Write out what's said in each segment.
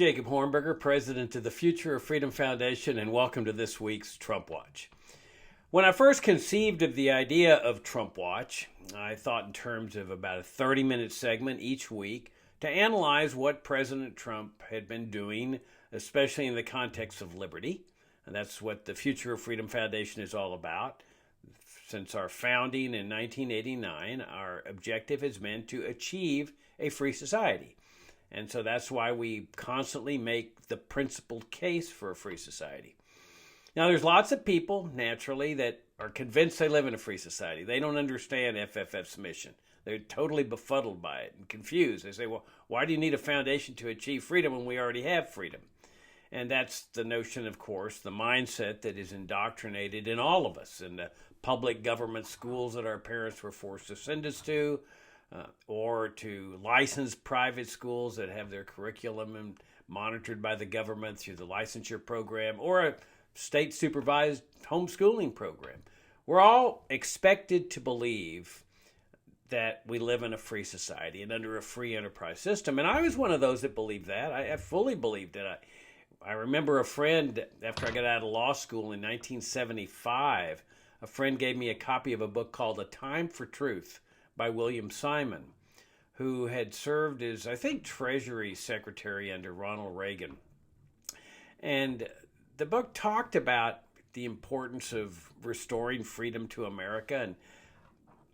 Jacob Hornberger, president of the Future of Freedom Foundation, and welcome to this week's Trump Watch. When I first conceived of the idea of Trump Watch, I thought in terms of about a 30-minute segment each week to analyze what President Trump had been doing, especially in the context of liberty. And that's what the Future of Freedom Foundation is all about. Since our founding in 1989, our objective has been to achieve a free society. And so that's why we constantly make the principled case for a free society. Now, there's lots of people, naturally, that are convinced they live in a free society. They don't understand FFF's mission. They're totally befuddled by it and confused. They say, well, why do you need a foundation to achieve freedom when we already have freedom? And that's the notion, of course, the mindset that is indoctrinated in all of us, in the public government schools that our parents were forced to send us to, or to licensed private schools that have their curriculum monitored by the government through the licensure program, or a state-supervised homeschooling program. We're all expected to believe that we live in a free society and under a free enterprise system. And I was one of those that believed that. I fully believed it. I remember a friend, after I got out of law school in 1975, a friend gave me a copy of a book called A Time for Truth by William Simon, who had served as, I think, Treasury Secretary under Ronald Reagan. And the book talked about the importance of restoring freedom to America, and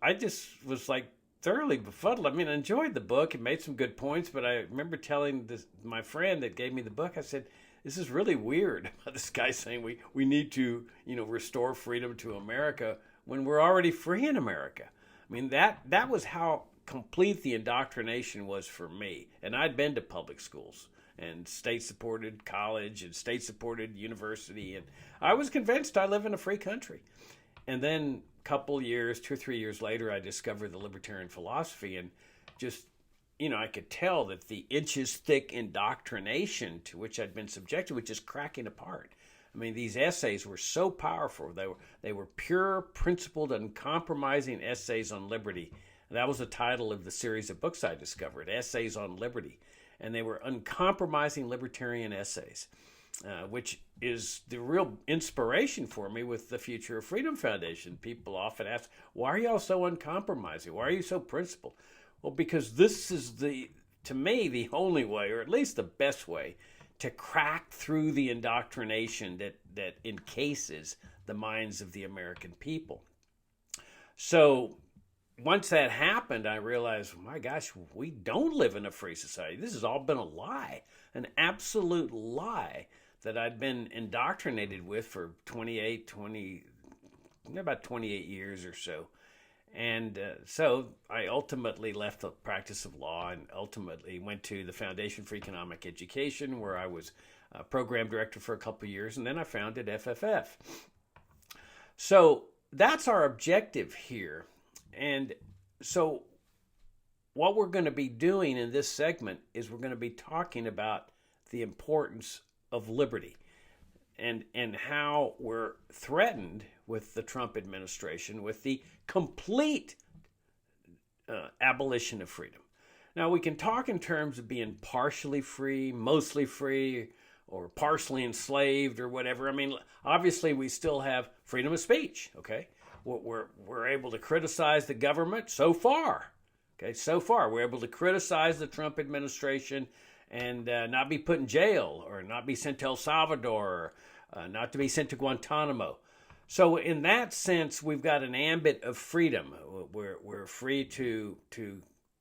I just was like thoroughly befuddled. I mean, I enjoyed the book. It made some good points, but I remember telling my friend that gave me the book, I said, this is really weird about this guy saying we need to, restore freedom to America when we're already free in America. I mean, that was how complete the indoctrination was for me. And I'd been to public schools and state-supported college and state-supported university, and I was convinced I live in a free country. And then a couple years, 2 or 3 years later, I discovered the libertarian philosophy, and just, I could tell that the inches-thick indoctrination to which I'd been subjected was just cracking apart. I mean, these essays were so powerful. They were pure, principled, uncompromising essays on liberty. And that was the title of the series of books I discovered, Essays on Liberty. And they were uncompromising libertarian essays, which is the real inspiration for me with the Future of Freedom Foundation. People often ask, why are y'all so uncompromising? Why are you so principled? Well, because this is to me, the only way, or at least the best way, to crack through the indoctrination that encases the minds of the American people. So once that happened, I realized, my gosh, we don't live in a free society. This has all been a lie, an absolute lie that I'd been indoctrinated with for about 28 years or so. And so I ultimately left the practice of law and ultimately went to the Foundation for Economic Education, where I was program director for a couple of years, and then I founded FFF. So that's our objective here. And so what we're going to be doing in this segment is we're going to be talking about the importance of liberty and how we're threatened with the Trump administration with the complete abolition of freedom. Now, we can talk in terms of being partially free, mostly free, or partially enslaved or whatever. I mean, obviously, we still have freedom of speech, okay? We're able to criticize the government so far. Okay, so far we're able to criticize the Trump administration and not be put in jail or not be sent to El Salvador or not to be sent to Guantanamo. So in that sense, we've got an ambit of freedom. We're free to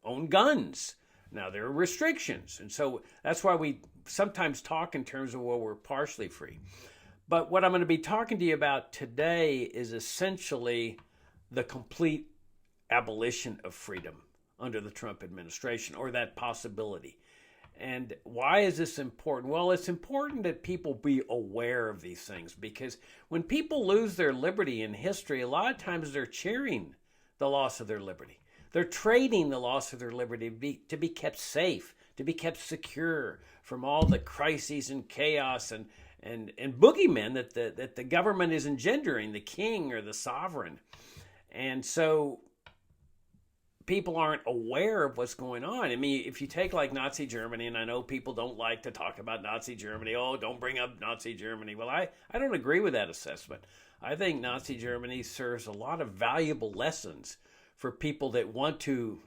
own guns. Now, there are restrictions. And so that's why we sometimes talk in terms of, well, we're partially free. But what I'm going to be talking to you about today is essentially the complete abolition of freedom under the Trump administration, or that possibility. And why is this important? Well, it's important that people be aware of these things, because when people lose their liberty in history, a lot of times they're cheering the loss of their liberty. They're trading the loss of their liberty to be kept safe, to be kept secure from all the crises and chaos and boogeymen that the government is engendering, the king or the sovereign. And so people aren't aware of what's going on. I mean, if you take like Nazi Germany, and I know people don't like to talk about Nazi Germany. Oh, don't bring up Nazi Germany. Well, I don't agree with that assessment. I think Nazi Germany serves a lot of valuable lessons for people that want to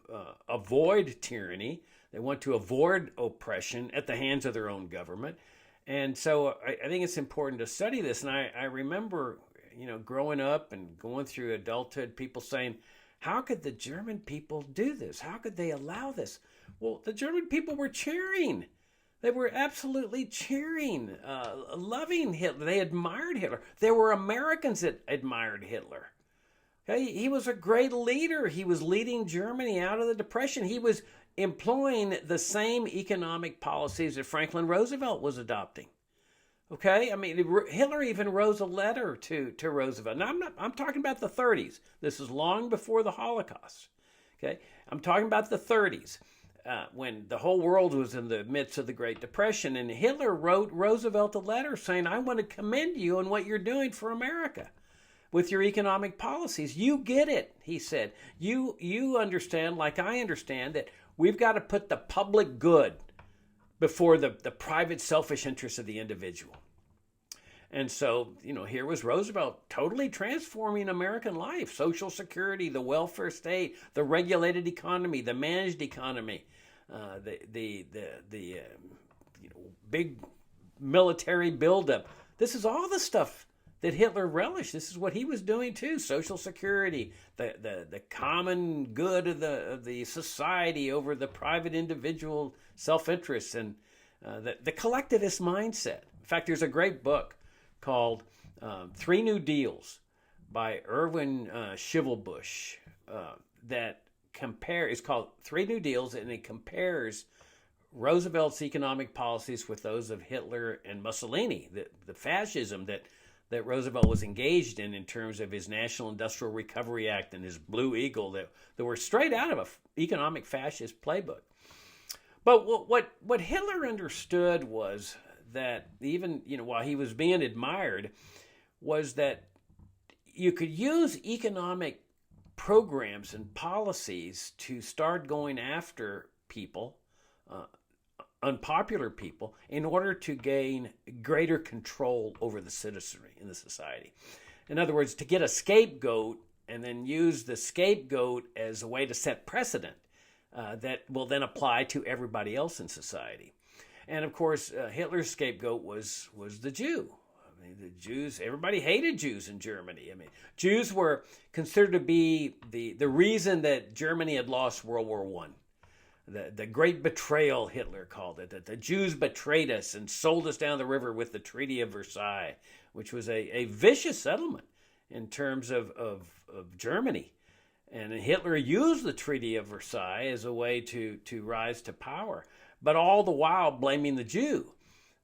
avoid tyranny. They want to avoid oppression at the hands of their own government. And so I think it's important to study this. And I remember, growing up and going through adulthood, people saying, how could the German people do this? How could they allow this? Well, the German people were cheering. They were absolutely cheering, loving Hitler. They admired Hitler. There were Americans that admired Hitler. Okay? He was a great leader. He was leading Germany out of the Depression. He was employing the same economic policies that Franklin Roosevelt was adopting. Okay, I mean, Hitler even wrote a letter to Roosevelt. Now, I'm talking about the 30s. This is long before the Holocaust. Okay, I'm talking about the 30s, when the whole world was in the midst of the Great Depression, and Hitler wrote Roosevelt a letter saying, "I want to commend you on what you're doing for America with your economic policies. You get it," he said. You understand, like I understand, that we've got to put the public good before the private selfish interests of the individual. And so, here was Roosevelt totally transforming American life: Social Security, the welfare state, the regulated economy, the managed economy, the big military buildup. This is all the stuff that Hitler relished. This is what he was doing too: Social Security, the common good of the society over the private individual self-interest, and the collectivist mindset. In fact, there's a great book called Three New Deals by Erwin Schivelbusch that it's called Three New Deals, and it compares Roosevelt's economic policies with those of Hitler and Mussolini, the fascism that Roosevelt was engaged in terms of his National Industrial Recovery Act and his Blue Eagle that were straight out of an economic fascist playbook. But what Hitler understood was that even, while he was being admired, was that you could use economic programs and policies to start going after people, unpopular people, in order to gain greater control over the citizenry in the society. In other words, to get a scapegoat and then use the scapegoat as a way to set precedent that will then apply to everybody else in society. And of course, Hitler's scapegoat was the Jew. I mean, the Jews, everybody hated Jews in Germany. I mean, Jews were considered to be the reason that Germany had lost World War I. The great betrayal, Hitler called it, that the Jews betrayed us and sold us down the river with the Treaty of Versailles, which was a vicious settlement in terms of Germany. And Hitler used the Treaty of Versailles as a way to rise to power, but all the while blaming the Jew.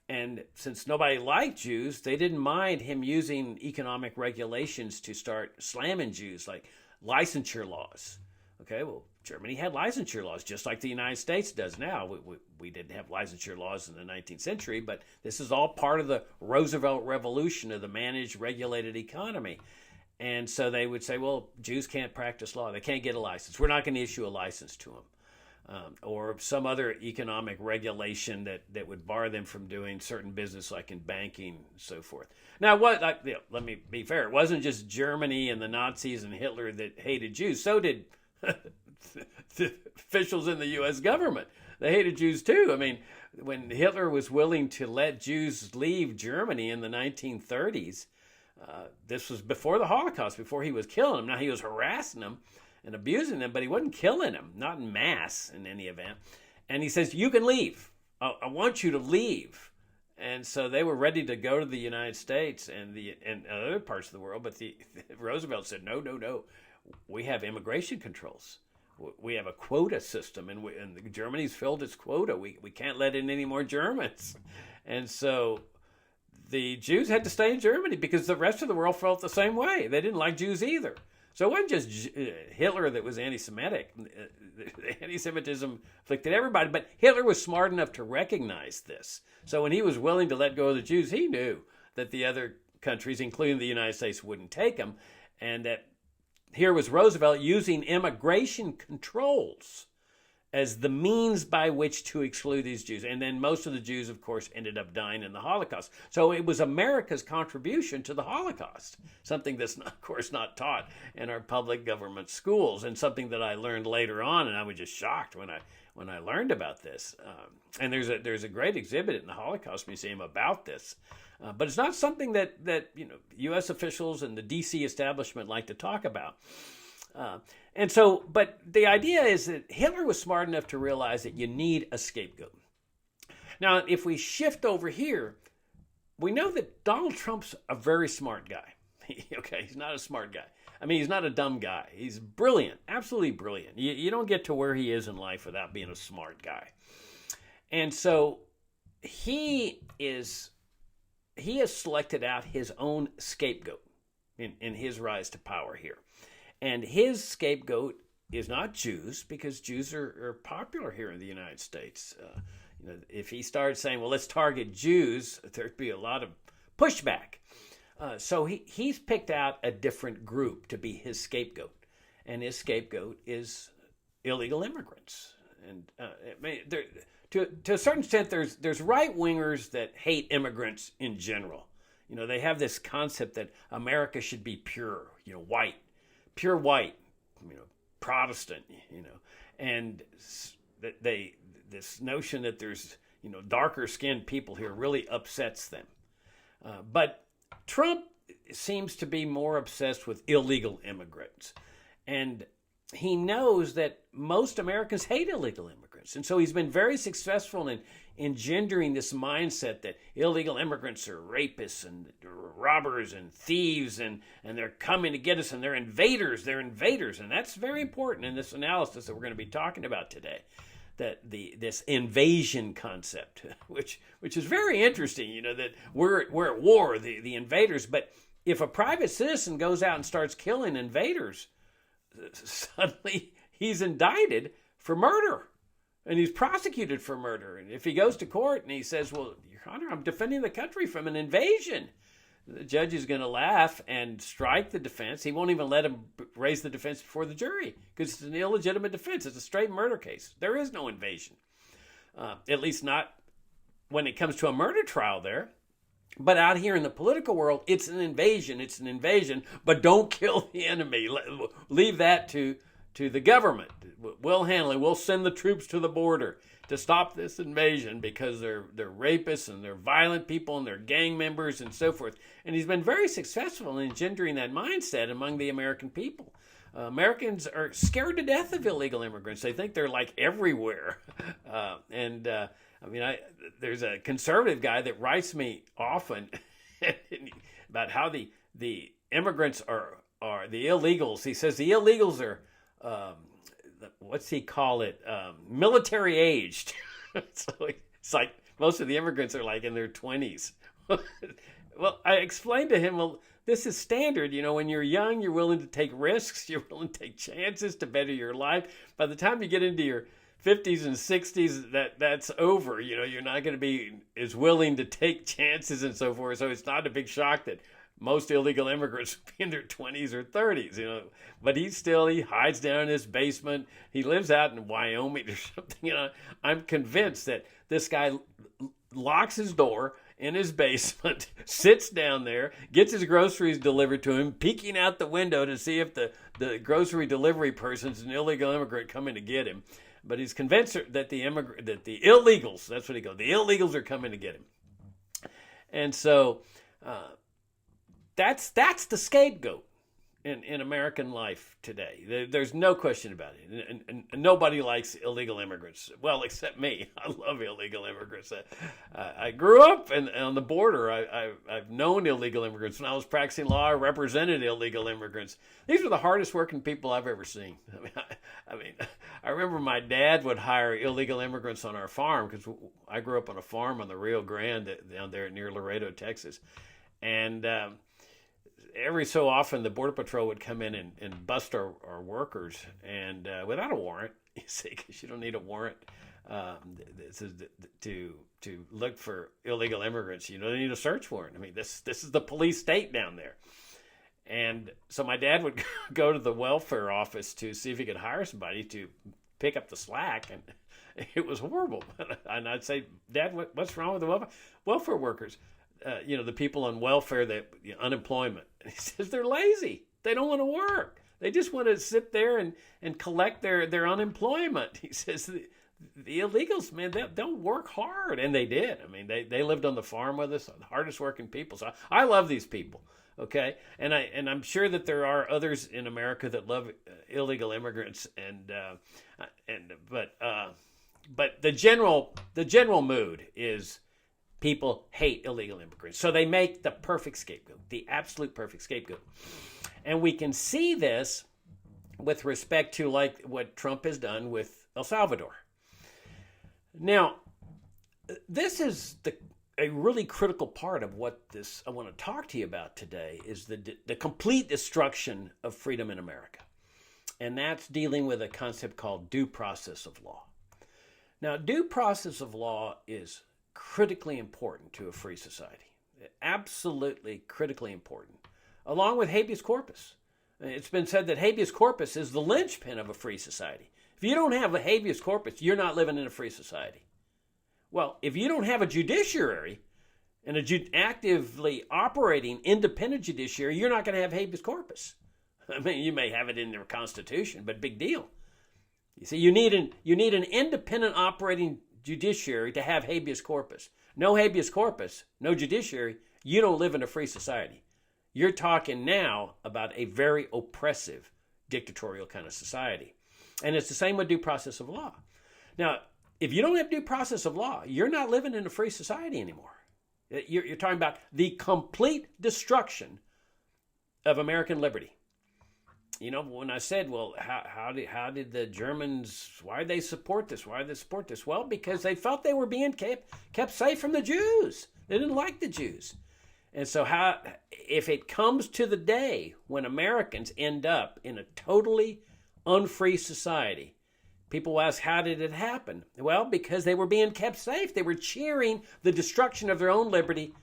And since nobody liked Jews, they didn't mind him using economic regulations to start slamming Jews, like licensure laws. Okay, well, Germany had licensure laws, just like the United States does now. We didn't have licensure laws in the 19th century, but this is all part of the Roosevelt Revolution of the managed, regulated economy. And so they would say, well, Jews can't practice law. They can't get a license. We're not going to issue a license to them. Or some other economic regulation that would bar them from doing certain business, like in banking and so forth. Now, let me be fair. It wasn't just Germany and the Nazis and Hitler that hated Jews. So did the officials in the U.S. government. They hated Jews too. I mean, when Hitler was willing to let Jews leave Germany in the 1930s, this was before the Holocaust, before he was killing them. Now, he was harassing them and abusing them, but he wasn't killing them, not in mass in any event. And he says, you can leave. I want you to leave. And so they were ready to go to the United States and other parts of the world, but Roosevelt said, no. We have immigration controls. We have a quota system, and Germany's filled its quota. We can't let in any more Germans. And so the Jews had to stay in Germany because the rest of the world felt the same way. They didn't like Jews either. So it wasn't just Hitler that was anti-Semitic. Anti-Semitism afflicted everybody, but Hitler was smart enough to recognize this. So when he was willing to let go of the Jews, he knew that the other countries, including the United States, wouldn't take them, and that here was Roosevelt using immigration controls as the means by which to exclude these Jews. And then most of the Jews, of course, ended up dying in the Holocaust. So it was America's contribution to the Holocaust, something that's, of course, not taught in our public government schools, and something that I learned later on, and I was just shocked when I learned about this. And there's a great exhibit in the Holocaust Museum about this. But it's not something that U.S. officials and the D.C. establishment like to talk about. But the idea is that Hitler was smart enough to realize that you need a scapegoat. Now, if we shift over here, we know that Donald Trump's a very smart guy. Okay, he's not a smart guy. I mean, he's not a dumb guy. He's brilliant, absolutely brilliant. You don't get to where he is in life without being a smart guy. And so he has selected out his own scapegoat in his rise to power here. And his scapegoat is not Jews, because Jews are popular here in the United States. If he started saying, well, let's target Jews, there'd be a lot of pushback. So he's picked out a different group to be his scapegoat. And his scapegoat is illegal immigrants. And to a certain extent, there's right-wingers that hate immigrants in general. They have this concept that America should be pure, white. Pure white, Protestant, and this notion that there's, darker skinned people here really upsets them. But Trump seems to be more obsessed with illegal immigrants. And he knows that most Americans hate illegal immigrants. And so he's been very successful in engendering this mindset that illegal immigrants are rapists and robbers and thieves, and they're coming to get us, and they're invaders. And that's very important in this analysis that we're going to be talking about today. That this invasion concept, which is very interesting, that we're at war, the invaders. But if a private citizen goes out and starts killing invaders, suddenly he's indicted for murder. And he's prosecuted for murder. And if he goes to court and he says, well, Your Honor, I'm defending the country from an invasion, the judge is going to laugh and strike the defense. He won't even let him raise the defense before the jury, because it's an illegitimate defense. It's a straight murder case. There is no invasion, at least not when it comes to a murder trial there. But out here in the political world, it's an invasion. It's an invasion, but don't kill the enemy. Leave that to the government. We'll handle it. We'll send the troops to the border to stop this invasion, because they're rapists and they're violent people and they're gang members and so forth. And he's been very successful in engendering that mindset among the American people. Americans are scared to death of illegal immigrants. They think they're like everywhere. There's a conservative guy that writes me often about how the immigrants are the illegals. He says the illegals are, what's he call it? Military aged. So it's like most of the immigrants are like in their 20s. Well, I explained to him, well, this is standard. When you're young, you're willing to take risks. You're willing to take chances to better your life. By the time you get into your 50s and 60s, that's over. You're not going to be as willing to take chances and so forth. So it's not a big shock that most illegal immigrants will be in their 20s or 30s, But he hides down in his basement. He lives out in Wyoming or something. I'm convinced that this guy locks his door in his basement, sits down there, gets his groceries delivered to him, peeking out the window to see if the grocery delivery person's an illegal immigrant coming to get him. But he's convinced that the illegals, that's what he goes, the illegals are coming to get him. And so that's the scapegoat in American life today. There's no question about it. And nobody likes illegal immigrants. Well, except me. I love illegal immigrants. I grew up on the border. I've known illegal immigrants. When I was practicing law, I represented illegal immigrants. These are the hardest working people I've ever seen. I remember my dad would hire illegal immigrants on our farm, because I grew up on a farm on the Rio Grande down there near Laredo, Texas. And every so often, the Border Patrol would come in and bust our workers, and without a warrant, you see, because you don't need a warrant to look for illegal immigrants. You don't need a search warrant. This is the police state down there. And so my dad would go to the welfare office to see if he could hire somebody to pick up the slack, and it was horrible. And I'd say, Dad, what's wrong with the welfare workers? The people on welfare, unemployment. And he says they're lazy. They don't want to work. They just want to sit there and collect their unemployment. He says the illegals, man, they'll work hard. And they did. I mean, they lived on the farm with us, the hardest working people. So I love these people. Okay. And I'm sure that there are others in America that love illegal immigrants. But the general mood is people hate illegal immigrants. So they make the perfect scapegoat, the absolute perfect scapegoat. And we can see this with respect to like what Trump has done with El Salvador. Now, this is a really critical part of what I want to talk to you about today is the complete destruction of freedom in America. And that's dealing with a concept called due process of law. Now, due process of law is critically important to a free society. Absolutely critically important. Along with habeas corpus. It's been said that habeas corpus is the linchpin of a free society. If you don't have a habeas corpus, you're not living in a free society. Well, if you don't have a judiciary and actively operating independent judiciary, you're not going to have habeas corpus. I mean, you may have it in their constitution, but big deal. You see, you need an independent operating judiciary to have habeas corpus. No habeas corpus, no judiciary, you don't live in a free society. You're talking now about a very oppressive, dictatorial kind of society. And it's the same with due process of law. Now, if you don't have due process of law, you're not living in a free society anymore. You're talking about the complete destruction of American liberty. You know, when I said, well, how did the Germans, why did they support this? Why did they support this? Well, because they felt they were being kept safe from the Jews. They didn't like the Jews. And so if it comes to the day when Americans end up in a totally unfree society, people will ask, how did it happen? Well, because they were being kept safe. They were cheering the destruction of their own liberty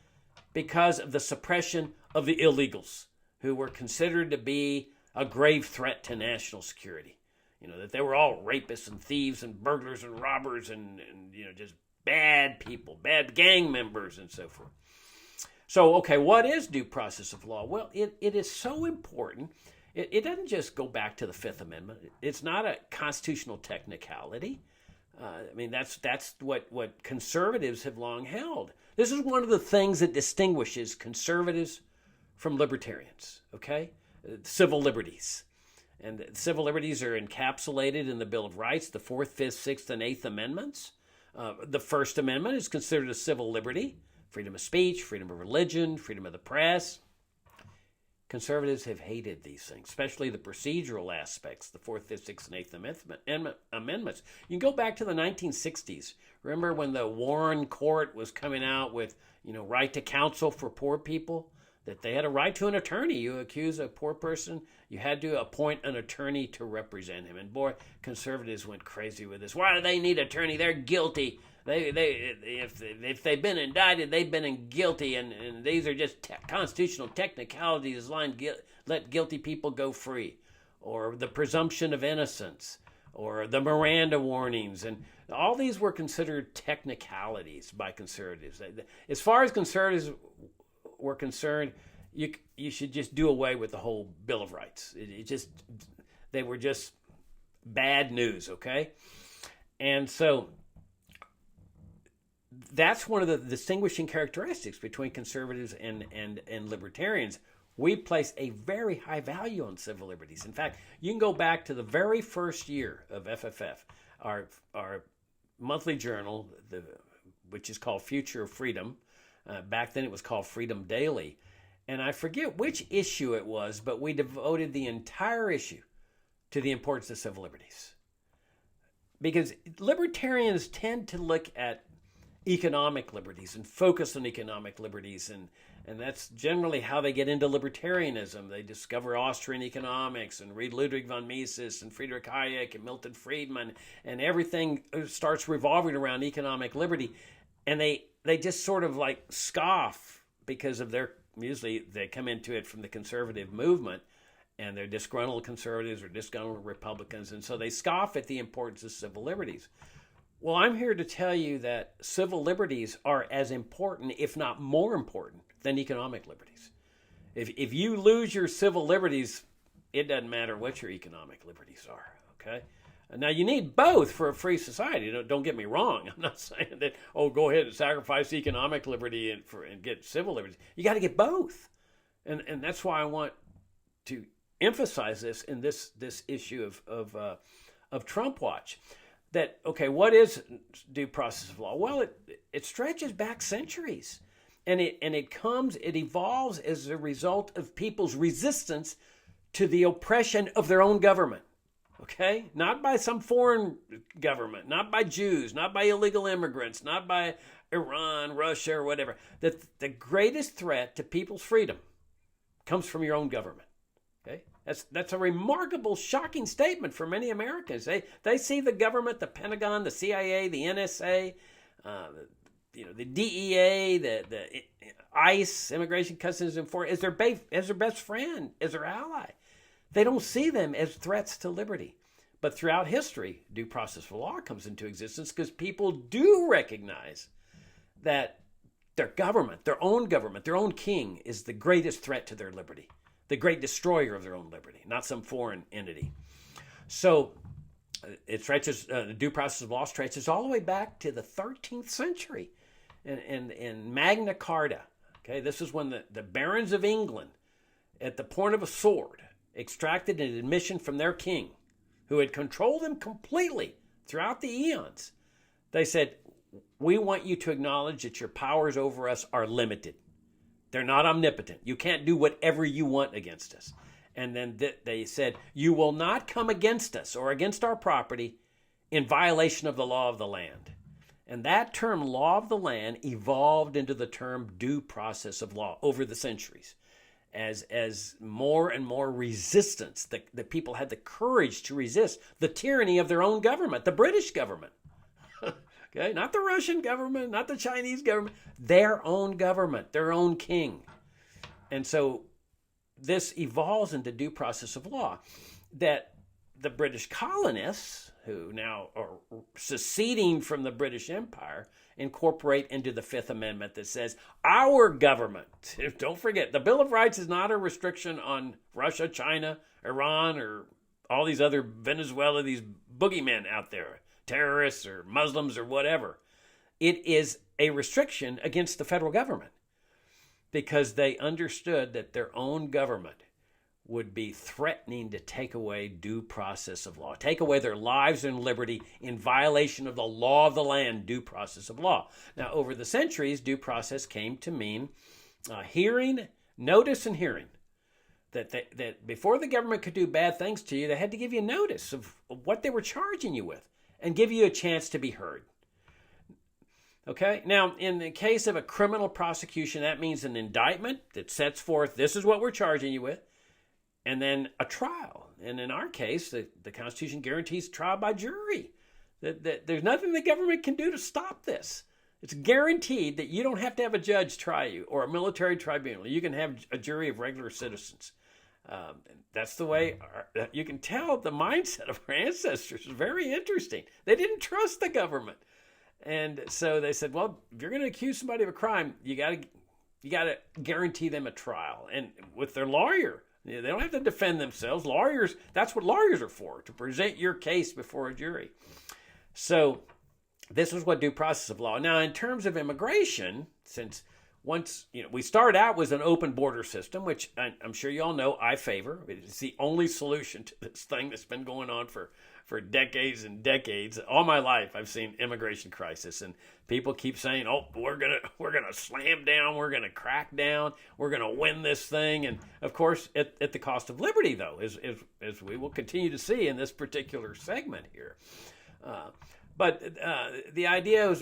because of the suppression of the illegals who were considered to be a grave threat to national security. You know, that they were all rapists and thieves and burglars and robbers and just bad people, bad gang members and so forth. So, okay, what is due process of law? Well, it is so important. It doesn't just go back to the Fifth Amendment. It's not a constitutional technicality. That's what conservatives have long held. This is one of the things that distinguishes conservatives from libertarians, okay? Civil liberties. And civil liberties are encapsulated in the Bill of Rights, the 4th, 5th, 6th, and 8th Amendments. The First Amendment is considered a civil liberty. Freedom of speech, freedom of religion, freedom of the press. Conservatives have hated these things, especially the procedural aspects, the 4th, 5th, 6th, and 8th Amendments. You can go back to the 1960s. Remember when the Warren Court was coming out with, right to counsel for poor people? That they had a right to an attorney. You accuse a poor person, you had to appoint an attorney to represent him. And boy, conservatives went crazy with this. Why do they need an attorney? They're guilty. If they've been indicted, they've been guilty, and these are just constitutional technicalities. Let guilty people go free, or the presumption of innocence, or the Miranda warnings, and all these were considered technicalities by conservatives. As far as conservatives were concerned, you should just do away with the whole Bill of Rights. They were just bad news, okay? And so that's one of the distinguishing characteristics between conservatives and libertarians. We place a very high value on civil liberties. In fact, you can go back to the very first year of FFF, our monthly journal, which is called Future of Freedom. Back then it was called Freedom Daily. And I forget which issue it was, but we devoted the entire issue to the importance of civil liberties. Because libertarians tend to look at economic liberties and focus on economic liberties, and that's generally how they get into libertarianism. They discover Austrian economics and read Ludwig von Mises and Friedrich Hayek and Milton Friedman, and everything starts revolving around economic liberty, and they just sort of like scoff because of their usually they come into it from the conservative movement, and they're disgruntled conservatives or disgruntled Republicans, and so they scoff at the importance of civil liberties. Well, I'm here to tell you that civil liberties are as important, if not more important, than economic liberties. If you lose your civil liberties, it doesn't matter what your economic liberties are, okay? Now, you need both for a free society. Don't get me wrong. I'm not saying that, go ahead and sacrifice economic liberty and get civil liberties. You got to get both. And that's why I want to emphasize this in this issue of Trump Watch. That, okay, what is due process of law? Well, it stretches back centuries. And it evolves as a result of people's resistance to the oppression of their own government. Okay? Not by some foreign government, not by Jews, not by illegal immigrants, not by Iran, Russia, or whatever. That the greatest threat to people's freedom comes from your own government. Okay? That's a remarkable, shocking statement for many Americans. They see the government, the Pentagon, the CIA, the NSA, the DEA, the ICE, Immigration Customs Enforcement, as their best friend, as their ally. They don't see them as threats to liberty. But throughout history, due process of law comes into existence because people do recognize that their government, their own king, is the greatest threat to their liberty, the great destroyer of their own liberty, not some foreign entity. So it stretches, the due process of law stretches all the way back to the 13th century in Magna Carta. Okay, this is when the barons of England, at the point of a sword, extracted an admission from their king, who had controlled them completely throughout the eons. They said, we want you to acknowledge that your powers over us are limited. They're not omnipotent. You can't do whatever you want against us. And then they said, you will not come against us or against our property in violation of the law of the land. And that term, law of the land, evolved into the term due process of law over the centuries. As more and more resistance, the people had the courage to resist the tyranny of their own government, the British government. Okay, not the Russian government, not the Chinese government, their own government, their own king. And so this evolves into due process of law that the British colonists, who now are seceding from the British Empire, incorporate into the Fifth Amendment that says our government, don't forget, the Bill of Rights is not a restriction on Russia, China, Iran, or all these other Venezuela, these boogeymen out there, terrorists or Muslims or whatever. It is a restriction against the federal government because they understood that their own government would be threatening to take away due process of law, take away their lives and liberty in violation of the law of the land, due process of law. Now, over the centuries, due process came to mean hearing, notice and hearing. That before the government could do bad things to you, they had to give you notice of what they were charging you with and give you a chance to be heard. Okay, now in the case of a criminal prosecution, that means an indictment that sets forth, this is what we're charging you with, and then a trial. And in our case, the Constitution guarantees trial by jury. That there's nothing the government can do to stop this. It's guaranteed that you don't have to have a judge try you or a military tribunal. You can have a jury of regular citizens. That's the way you can tell the mindset of our ancestors is very interesting. They didn't trust the government. And so they said, well, if you're going to accuse somebody of a crime, you got to guarantee them a trial. And with their lawyer, they don't have to defend themselves. Lawyers, that's what lawyers are for, to present your case before a jury. So this is what due process of law. Now, in terms of immigration, since once we start out with an open border system, which I'm sure you all know I favor. It's the only solution to this thing that's been going on for decades and decades. All my life, I've seen immigration crisis, and people keep saying, "Oh, we're gonna slam down, we're gonna crack down, we're gonna win this thing," and of course, at the cost of liberty, though, as we will continue to see in this particular segment here. But the idea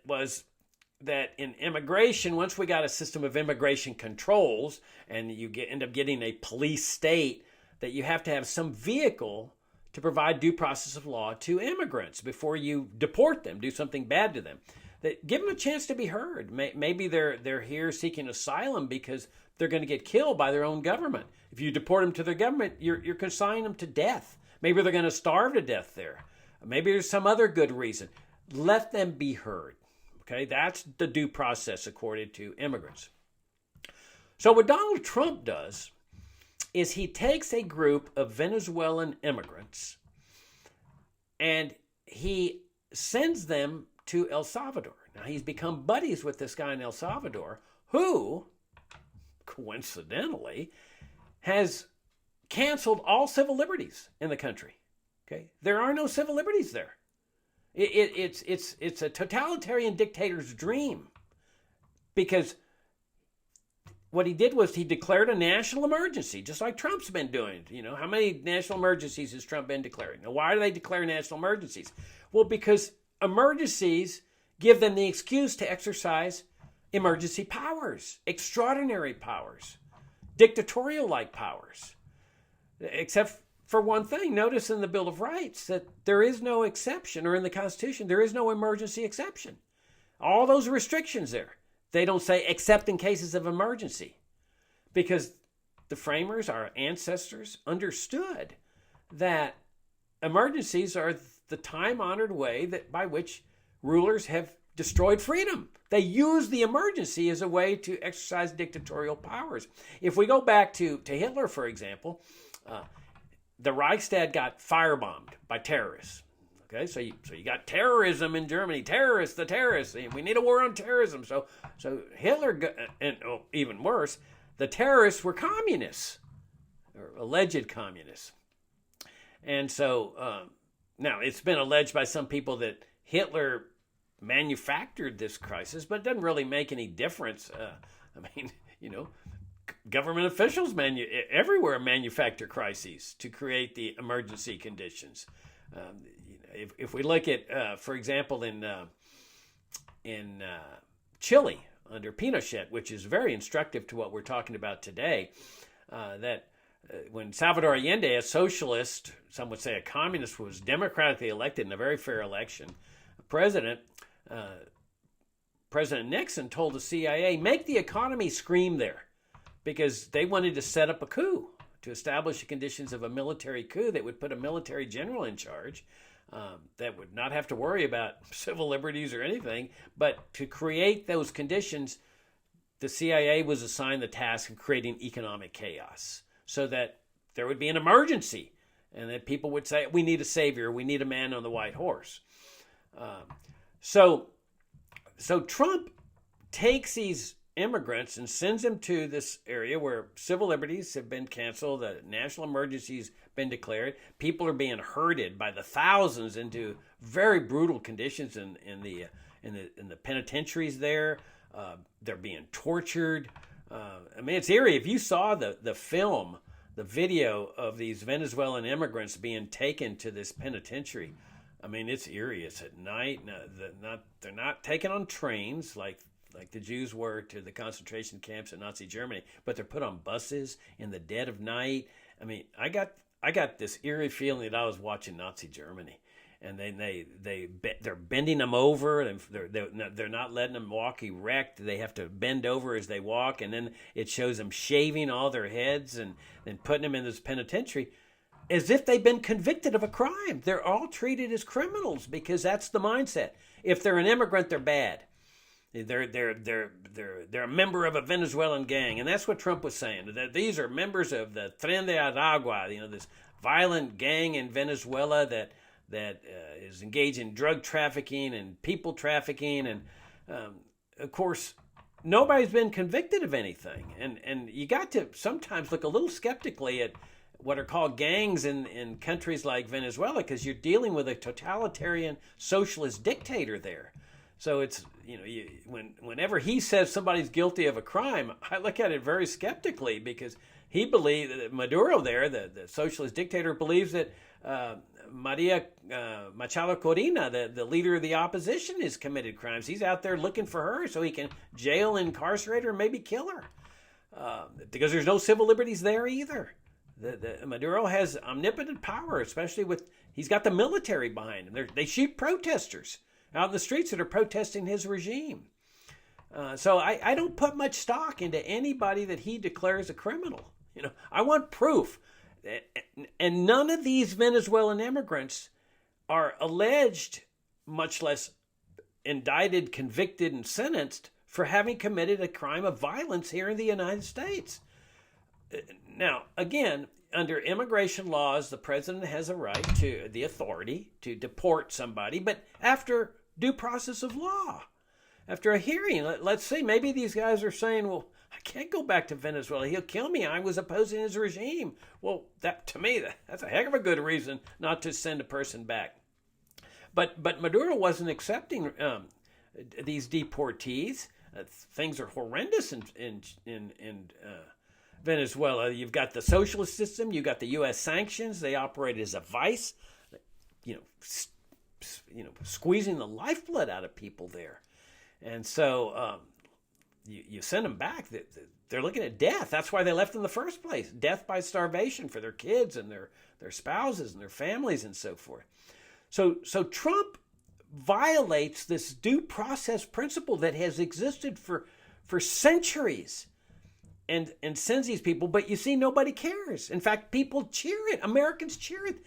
was that in immigration, once we got a system of immigration controls, and you end up getting a police state, that you have to have some vehicle to provide due process of law to immigrants before you deport them, do something bad to them. Give them a chance to be heard. Maybe they're here seeking asylum because they're going to get killed by their own government. If you deport them to their government, you're consigning them to death. Maybe they're going to starve to death there. Maybe there's some other good reason. Let them be heard. Okay, that's the due process according to immigrants. So what Donald Trump does is he takes a group of Venezuelan immigrants and he sends them to El Salvador. Now, he's become buddies with this guy in El Salvador who, coincidentally, has canceled all civil liberties in the country. Okay, there are no civil liberties there. It's a totalitarian dictator's dream, because what he did was he declared a national emergency, just like Trump's been doing. You know, how many national emergencies has Trump been declaring? Now, why do they declare national emergencies? Well, because emergencies give them the excuse to exercise emergency powers, extraordinary powers, dictatorial-like powers. Except for one thing, notice in the Bill of Rights that there is no exception, or in the Constitution, there is no emergency exception. All those restrictions there. They don't say except in cases of emergency, because the framers, our ancestors, understood that emergencies are the time-honored way by which rulers have destroyed freedom. They use the emergency as a way to exercise dictatorial powers. If we go back to Hitler, for example, the Reichstag got firebombed by terrorists. Okay, so you got terrorism in Germany. The terrorists. We need a war on terrorism. So Hitler, and even worse, the terrorists were communists, or alleged communists. And so now it's been alleged by some people that Hitler manufactured this crisis, but it doesn't really make any difference. Government officials everywhere manufacture crises to create the emergency conditions. If we look at, for example, in Chile under Pinochet, which is very instructive to what we're talking about today, when Salvador Allende, a socialist, some would say a communist, was democratically elected in a very fair election, President Nixon told the CIA, make the economy scream there, because they wanted to set up a coup to establish the conditions of a military coup that would put a military general in charge that would not have to worry about civil liberties or anything. But to create those conditions, the CIA was assigned the task of creating economic chaos so that there would be an emergency and that people would say, we need a savior, we need a man on the white horse. So Trump takes these immigrants and sends them to this area where civil liberties have been canceled, the national emergency's been declared, people are being herded by the thousands into very brutal conditions in the penitentiaries there. They're being tortured. It's eerie. If you saw the film, the video of these Venezuelan immigrants being taken to this penitentiary, it's eerie. It's at night. They're not taken on trains like the Jews were to the concentration camps in Nazi Germany, but they're put on buses in the dead of night. I got this eerie feeling that I was watching Nazi Germany, and then they're bending them over, and they're not letting them walk erect. They have to bend over as they walk, and then it shows them shaving all their heads and then putting them in this penitentiary as if they've been convicted of a crime. They're all treated as criminals because that's the mindset. If they're an immigrant, they're bad. They're a member of a Venezuelan gang, and that's what Trump was saying. That these are members of the Tren de Aragua, this violent gang in Venezuela that is engaged in drug trafficking and people trafficking, and of course, nobody's been convicted of anything. And you got to sometimes look a little skeptically at what are called gangs in countries like Venezuela, because you're dealing with a totalitarian socialist dictator there. So it's, whenever he says somebody's guilty of a crime, I look at it very skeptically, because he believes that Maduro there, the socialist dictator, believes that Maria Machado Corina, the leader of the opposition, has committed crimes. He's out there looking for her so he can jail, incarcerate her, maybe kill her, because there's no civil liberties there either. Maduro has omnipotent power, especially he's got the military behind him. They shoot protesters. out in the streets that are protesting his regime. So I don't put much stock into anybody that he declares a criminal. I want proof. And none of these Venezuelan immigrants are alleged, much less indicted, convicted, and sentenced for having committed a crime of violence here in the United States. Now, again, under immigration laws, the president has a right to the authority to deport somebody, but after due process of law, after a hearing. Let's see, maybe these guys are saying, well, I can't go back to Venezuela. He'll kill me. I was opposing his regime. Well, to me, that's a heck of a good reason not to send a person back. But Maduro wasn't accepting these deportees. Things are horrendous in Venezuela. You've got the socialist system. You've got the U.S. sanctions. They operate as a vice, squeezing the lifeblood out of people there. And so you send them back. They're looking at death. That's why they left in the first place. Death by starvation for their kids and their spouses and their families and so forth. So Trump violates this due process principle that has existed for centuries and sends these people. But you see, nobody cares. In fact, people cheer it. Americans cheer it.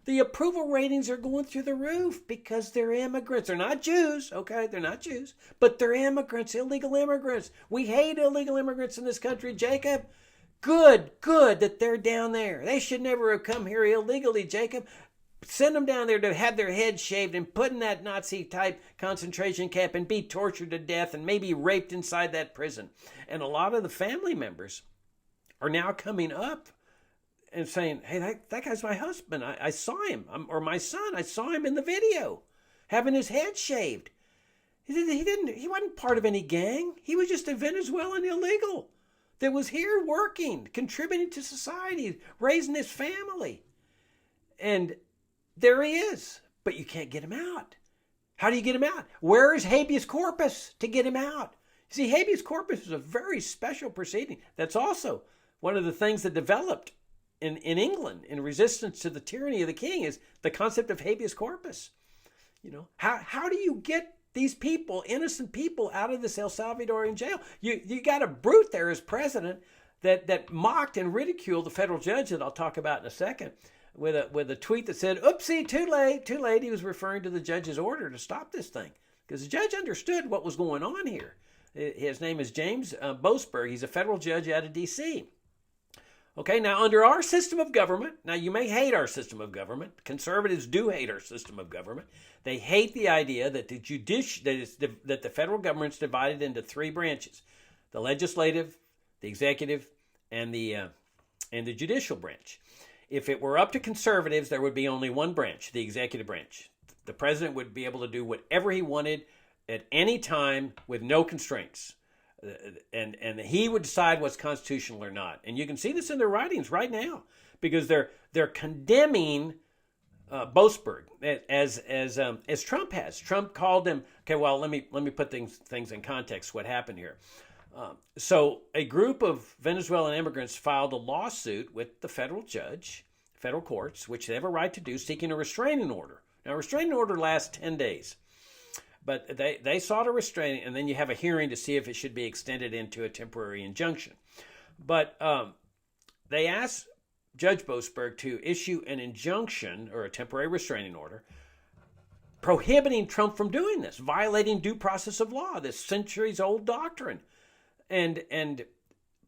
The approval ratings are going through the roof because they're immigrants. They're not Jews, okay? They're not Jews, but they're immigrants, illegal immigrants. We hate illegal immigrants in this country, Jacob. Good that they're down there. They should never have come here illegally, Jacob. Send them down there to have their heads shaved and put in that Nazi-type concentration camp and be tortured to death and maybe raped inside that prison. And a lot of the family members are now coming up and saying, hey, that guy's my husband. I saw him. Or my son. I saw him in the video having his head shaved. He wasn't part of any gang. He was just a Venezuelan illegal that was here working, contributing to society, raising his family. And there he is, but you can't get him out. How do you get him out? Where is habeas corpus to get him out? You see, habeas corpus is a very special proceeding. That's also one of the things that developed in England in resistance to the tyranny of the king is the concept of habeas corpus. How do you get these people, innocent people, out of this El Salvadorian jail? You got a brute there as president that mocked and ridiculed the federal judge that I'll talk about in a second, with a tweet that said, oopsie, too late. He was referring to the judge's order to stop this thing because the judge understood what was going on here. His name is James Boasberg. He's a federal judge out of D.C. Okay, now under our system of government, now you may hate our system of government. Conservatives do hate our system of government. They hate the idea that that the federal government's divided into three branches: the legislative, the executive, and the judicial branch. If it were up to conservatives, there would be only one branch, the executive branch. The president would be able to do whatever he wanted at any time with no constraints. And he would decide what's constitutional or not. And you can see this in their writings right now because they're condemning Boasberg as Trump has. Trump called him. Okay, well, let me put things in context. What happened here? So a group of Venezuelan immigrants filed a lawsuit with the federal courts, which they have a right to do, seeking a restraining order. Now, a restraining order lasts 10 days. But they sought a restraining, and then you have a hearing to see if it should be extended into a temporary injunction. But they asked Judge Boasberg to issue an injunction or a temporary restraining order prohibiting Trump from doing this, violating due process of law, this centuries-old doctrine, and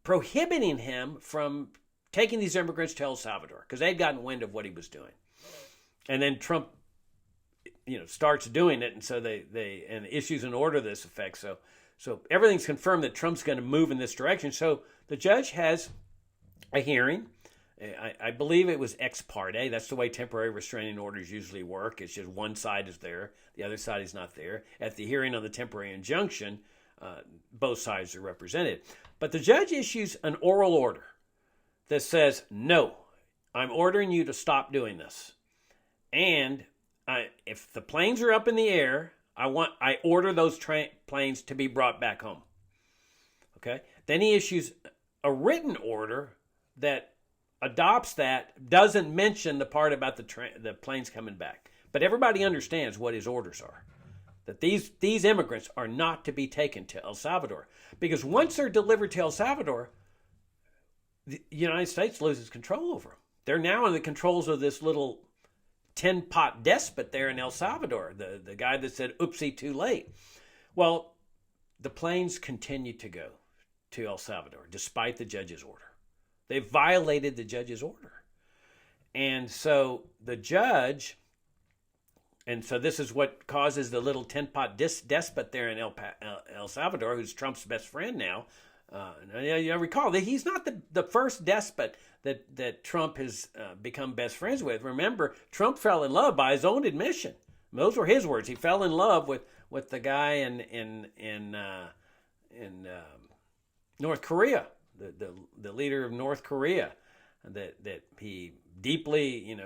prohibiting him from taking these immigrants to El Salvador because they'd gotten wind of what he was doing. And then Trump starts doing it, and so they issues an order to this effect. So everything's confirmed that Trump's going to move in this direction. So the judge has a hearing. I believe it was ex parte. That's the way temporary restraining orders usually work. It's just one side is there, the other side is not there. At the hearing on the temporary injunction, both sides are represented. But the judge issues an oral order that says, no, I'm ordering you to stop doing this. And if the planes are up in the air, I order those planes to be brought back home. Okay? Then he issues a written order that adopts that, doesn't mention the part about the planes coming back. But everybody understands what his orders are. that these immigrants are not to be taken to El Salvador, because once they're delivered to El Salvador, the United States loses control over them. They're now in the controls of this little tin pot despot there in El Salvador, the guy that said, oopsie, too late. Well, the planes continue to go to El Salvador despite the judge's order. They violated the judge's order. And so the judge, and so this is what causes the little tin pot despot there in El Salvador, who's Trump's best friend now. You recall that he's not the first despot that Trump has become best friends with. Remember, Trump fell in love by his own admission. Those were his words. He fell in love with the guy in North Korea, the leader of North Korea, that he deeply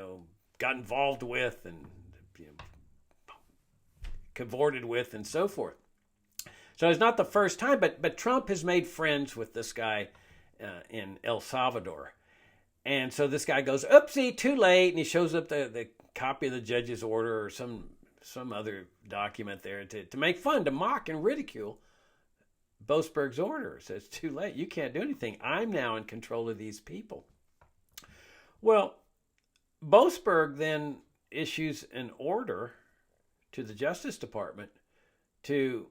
got involved with and cavorted with and so forth. So it's not the first time, but Trump has made friends with this guy in El Salvador. And so this guy goes, oopsie, too late, and he shows up the copy of the judge's order or some other document there to make fun, to mock and ridicule Boasberg's order. Says, too late, you can't do anything. I'm now in control of these people. Well, Boasberg then issues an order to the Justice Department to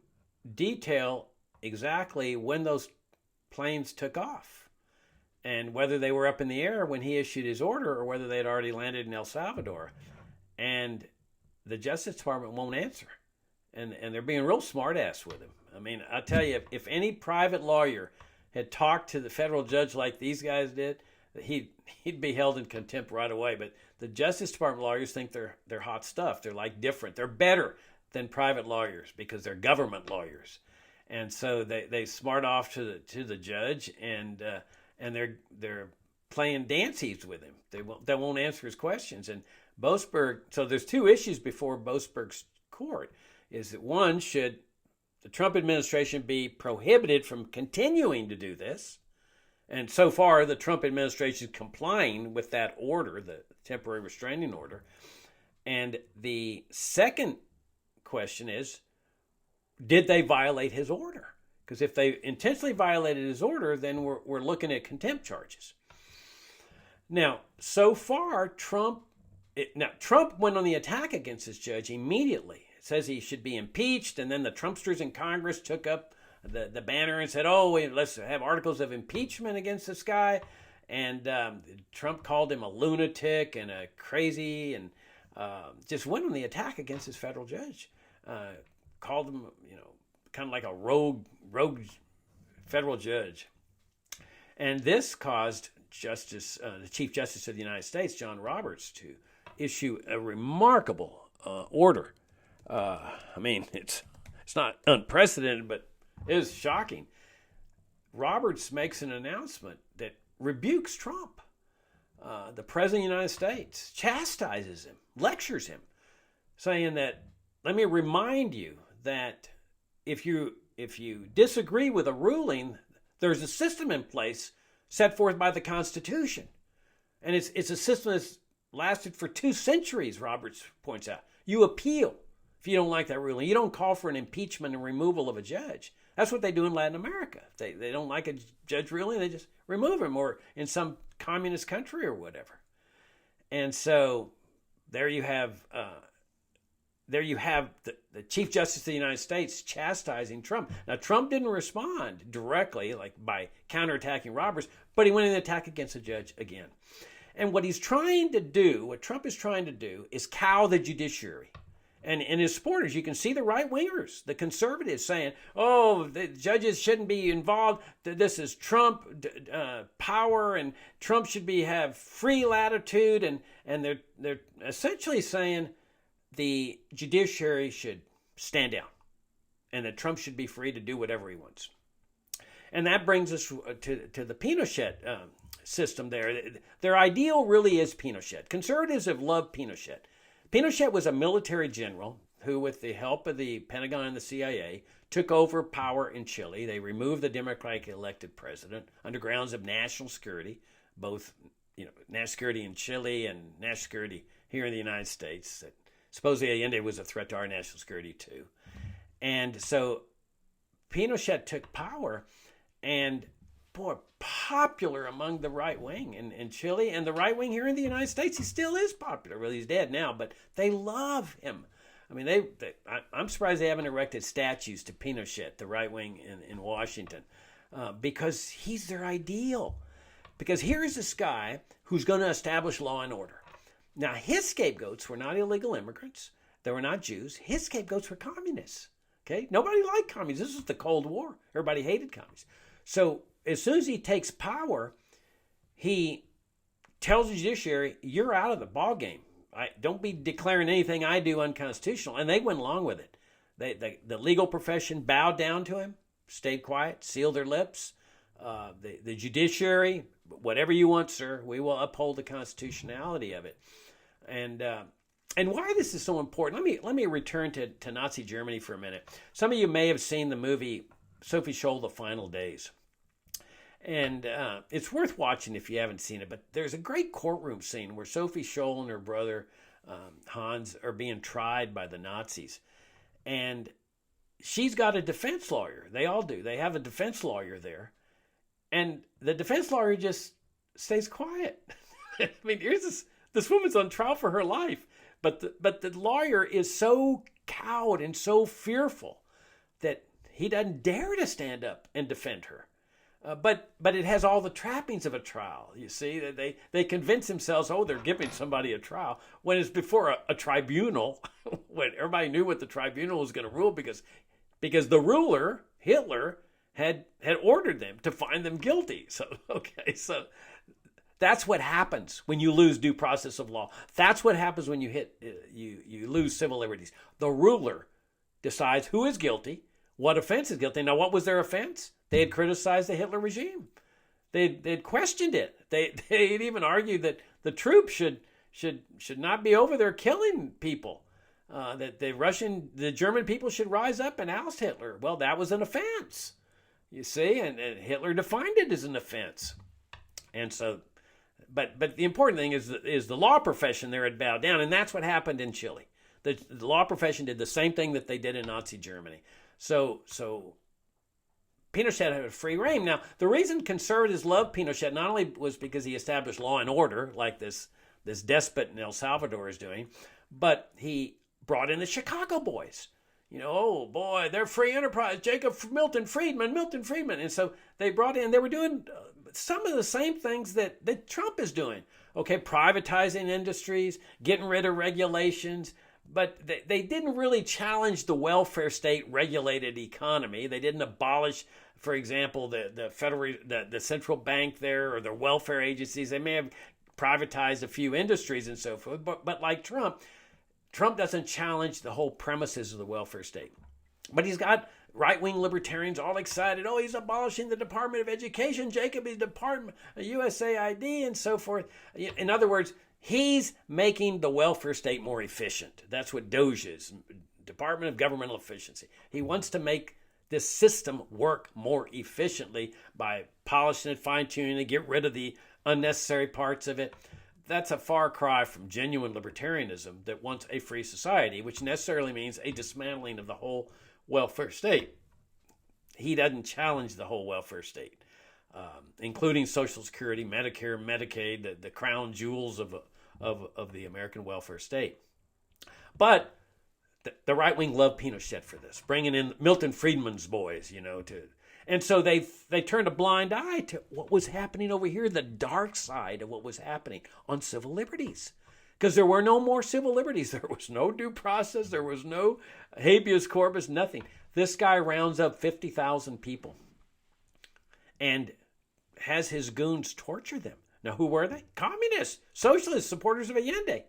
detail exactly when those planes took off and whether they were up in the air when he issued his order or whether they had already landed in El Salvador. And the Justice Department won't answer. And they're being real smart-ass with him. I mean, I tell you, if any private lawyer had talked to the federal judge like these guys did, he'd be held in contempt right away. But the Justice Department lawyers think they're hot stuff. They're like different. They're better than private lawyers because they're government lawyers. And so they smart off to the judge, and they're playing dances with him. They won't answer his questions. And Boasberg, so there's two issues before Boasberg's court. Is that one, should the Trump administration be prohibited from continuing to do this? And so far, the Trump administration is complying with that order, the temporary restraining order. And the second question is, did they violate his order? Because if they intentionally violated his order, then we're looking at contempt charges. Now, so far, Trump went on the attack against this judge immediately. It says he should be impeached, and then the Trumpsters in Congress took up the banner and said, let's have articles of impeachment against this guy. And Trump called him a lunatic and a crazy, and just went on the attack against this federal judge. Called him, kind of like a rogue federal judge. And this caused the Chief Justice of the United States, John Roberts, to issue a remarkable order. It's not unprecedented, but it is shocking. Roberts makes an announcement that rebukes Trump. The President of the United States chastises him, lectures him, saying that, let me remind you that if you disagree with a ruling, there's a system in place set forth by the Constitution. And it's a system that's lasted for 2 centuries, Roberts points out. You appeal if you don't like that ruling. You don't call for an impeachment and removal of a judge. That's what they do in Latin America. If they don't like a judge ruling, they just remove him, or in some communist country or whatever. And so there you have the Chief Justice of the United States chastising Trump. Now, Trump didn't respond directly, like by counterattacking Roberts, but he went in an attack against the judge again. And what Trump is trying to do is cow the judiciary. And in his supporters, you can see the right-wingers, the conservatives saying, the judges shouldn't be involved. This is Trump power, and Trump should have free latitude. And they're essentially saying the judiciary should stand down and that Trump should be free to do whatever he wants. And that brings us to the Pinochet system there. Their ideal really is Pinochet. Conservatives have loved Pinochet. Pinochet was a military general who, with the help of the Pentagon and the CIA, took over power in Chile. They removed the democratically elected president under grounds of national security, both national security in Chile and national security here in the United States. Supposedly Allende was a threat to our national security too. And so Pinochet took power, and boy, popular among the right wing in Chile, and the right wing here in the United States. He still is popular. Well, he's dead now, but they love him. I mean, I'm surprised they haven't erected statues to Pinochet, the right wing in Washington, because he's their ideal. Because here's this guy who's going to establish law and order. Now, his scapegoats were not illegal immigrants. They were not Jews. His scapegoats were communists. Okay, nobody liked communists. This was the Cold War. Everybody hated communists. So as soon as he takes power, he tells the judiciary, "You're out of the ball game. Don't be declaring anything I do unconstitutional." And they went along with it. The legal profession bowed down to him, stayed quiet, sealed their lips. The judiciary, whatever you want, sir, we will uphold the constitutionality of it. And why this is so important, let me return to Nazi Germany for a minute. Some of you may have seen the movie Sophie Scholl, The Final Days. And it's worth watching if you haven't seen it. But there's a great courtroom scene where Sophie Scholl and her brother Hans are being tried by the Nazis. And she's got a defense lawyer. They all do. They have a defense lawyer there. And the defense lawyer just stays quiet. I mean, here's this woman's on trial for her life. But the lawyer is so cowed and so fearful that he doesn't dare to stand up and defend her. But it has all the trappings of a trial. You see, they convince themselves, oh, they're giving somebody a trial, when it's before a tribunal, when everybody knew what the tribunal was going to rule, because the ruler, Hitler, had ordered them to find them guilty. So that's what happens when you lose due process of law. That's what happens when you lose civil liberties. The ruler decides who is guilty, what offense is guilty. Now, what was their offense? They had criticized the Hitler regime. They'd questioned it. They'd even argued that the troops should not be over there killing people. That the German people should rise up and oust Hitler. Well, that was an offense, you see, and Hitler defined it as an offense. And so, but the important thing is the law profession there had bowed down, and that's what happened in Chile. The law profession did the same thing that they did in Nazi Germany. So Pinochet had a free reign. Now, the reason conservatives loved Pinochet not only was because he established law and order, like this despot in El Salvador is doing, but he brought in the Chicago boys. You know, oh boy, they're free enterprise, Milton Friedman. And so they were doing some of the same things that Trump is doing. Okay, privatizing industries, getting rid of regulations, but they didn't really challenge the welfare state regulated economy. They didn't abolish, for example, the central bank there or the welfare agencies. They may have privatized a few industries and so forth, but like Trump doesn't challenge the whole premises of the welfare state. But he's got right-wing libertarians all excited. Oh, he's abolishing the Department of Education, Jacob, his Department of USAID, and so forth. In other words, he's making the welfare state more efficient. That's what DOGE is, Department of Governmental Efficiency. He wants to make this system work more efficiently by polishing it, fine-tuning it, get rid of the unnecessary parts of it. That's a far cry from genuine libertarianism that wants a free society, which necessarily means a dismantling of the whole welfare state. He doesn't challenge the whole welfare state, including Social Security, Medicare, Medicaid, the crown jewels of the American welfare state. But the right wing loved Pinochet for this, bringing in Milton Friedman's boys, and so they turned a blind eye to what was happening over here, the dark side of what was happening on civil liberties. Because there were no more civil liberties. There was no due process. There was no habeas corpus, nothing. This guy rounds up 50,000 people and has his goons torture them. Now, who were they? Communists, socialists, supporters of Allende.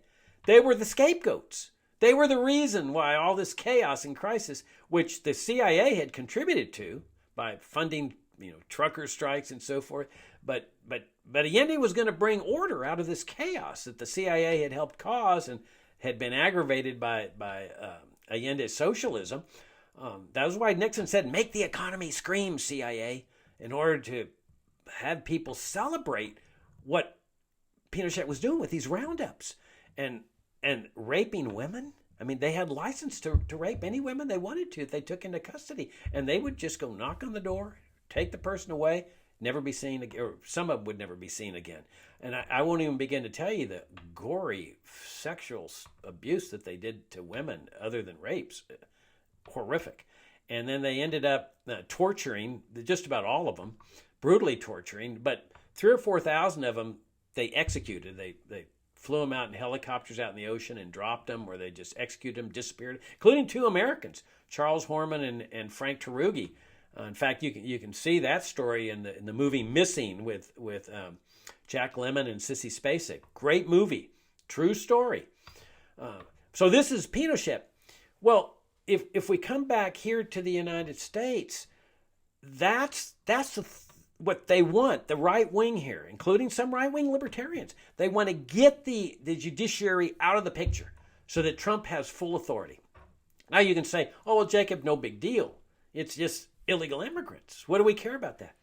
They were the scapegoats. They were the reason why all this chaos and crisis, which the CIA had contributed to by funding, trucker strikes and so forth, but Allende was going to bring order out of this chaos that the CIA had helped cause and had been aggravated by Allende's socialism. That was why Nixon said, "Make the economy scream, CIA," in order to have people celebrate what Pinochet was doing with these roundups and raping women. I mean, they had license to rape any women they wanted to if they took into custody. And they would just go knock on the door, take the person away, never be seen again, or some of them would never be seen again. And I won't even begin to tell you the gory sexual abuse that they did to women other than rapes. Horrific. And then they ended up torturing just about all of them, brutally torturing, but 3,000 or 4,000 of them they executed. They flew them out in helicopters out in the ocean and dropped them, or they just executed them, disappeared, including 2 Americans, Charles Horman and Frank Tarugi. In fact, you can see that story in the movie Missing with Jack Lemmon and Sissy Spacek. Great movie, true story. So this is Pinochet. Well, if we come back here to the United States, that's what they want, the right wing here, including some right wing libertarians. They want to get the judiciary out of the picture so that Trump has full authority. Now you can say, oh, well, Jacob, no big deal. It's just illegal immigrants. What do we care about that?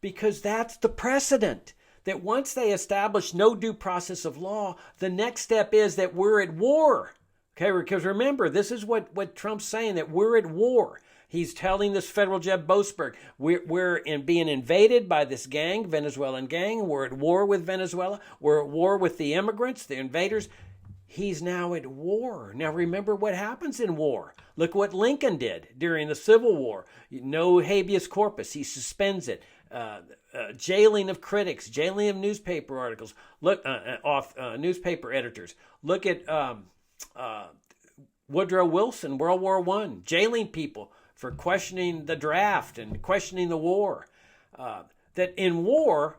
Because that's the precedent. That once they establish no due process of law, the next step is that we're at war. Okay, because remember, this is what Trump's saying, that we're at war. He's telling this federal judge Boasberg, we're being invaded by this gang, Venezuelan gang. We're at war with Venezuela. We're at war with the immigrants, the invaders. He's now at war. Now remember what happens in war. Look what Lincoln did during the Civil War. No habeas corpus. He suspends it. Jailing of critics, jailing of newspaper articles. Look off newspaper editors. Look at Woodrow Wilson, World War I, jailing people for questioning the draft and questioning the war. That in war,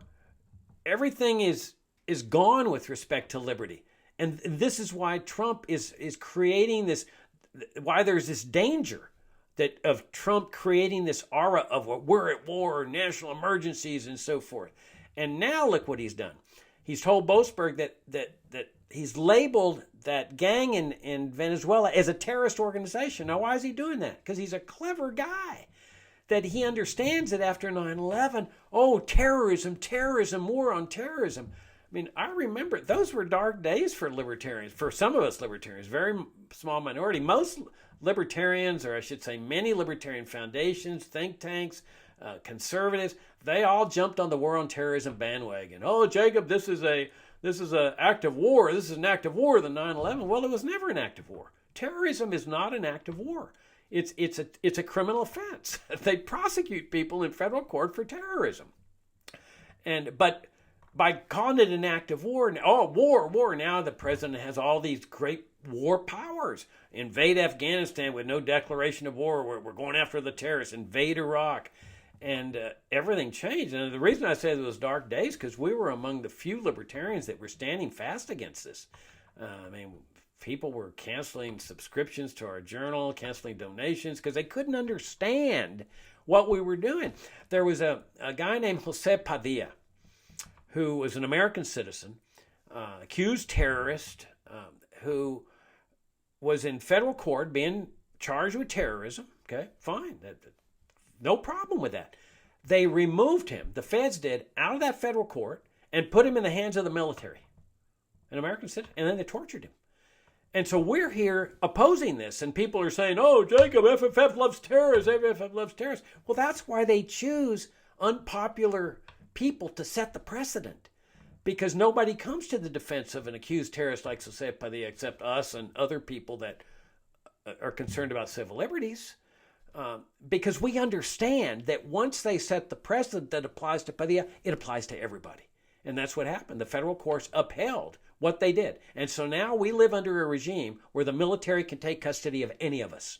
everything is gone with respect to liberty. And this is why Trump is creating this, why there's this danger that of Trump creating this aura of we're at war, national emergencies, and so forth. And now look what he's done. He's told Boasberg that he's labeled that gang in Venezuela as a terrorist organization. Now, why is he doing that? Because he's a clever guy. That he understands that after 9/11, oh, terrorism, war on terrorism. I mean, I remember those were dark days for libertarians, for some of us libertarians, very small minority. Most libertarians, or I should say many libertarian foundations, think tanks, conservatives, they all jumped on the war on terrorism bandwagon. Oh, Jacob, this is an act of war. This is an act of war than 9/11. Well, it was never an act of war. Terrorism is not an act of war. It's a criminal offense. They prosecute people in federal court for terrorism. But by calling it an act of war, war, now the president has all these great war powers. Invade Afghanistan with no declaration of war. We're going after the terrorists. Invade Iraq. And everything changed. And the reason I say it was dark days, because we were among the few libertarians that were standing fast against this. People were canceling subscriptions to our journal, canceling donations, because they couldn't understand what we were doing. There was a guy named Jose Padilla, who was an American citizen, accused terrorist, who was in federal court being charged with terrorism. Okay, fine. No problem with that. They removed him, the feds did, out of that federal court and put him in the hands of the military, an American citizen, and then they tortured him. And so we're here opposing this, and people are saying, oh, Jacob, FFF loves terrorists, FFF loves terrorists. Well, that's why they choose unpopular people to set the precedent, because nobody comes to the defense of an accused terrorist like Jose Padilla except us and other people that are concerned about civil liberties. Because we understand that once they set the precedent that applies to Padilla, it applies to everybody. And that's what happened. The federal courts upheld what they did. And so now we live under a regime where the military can take custody of any of us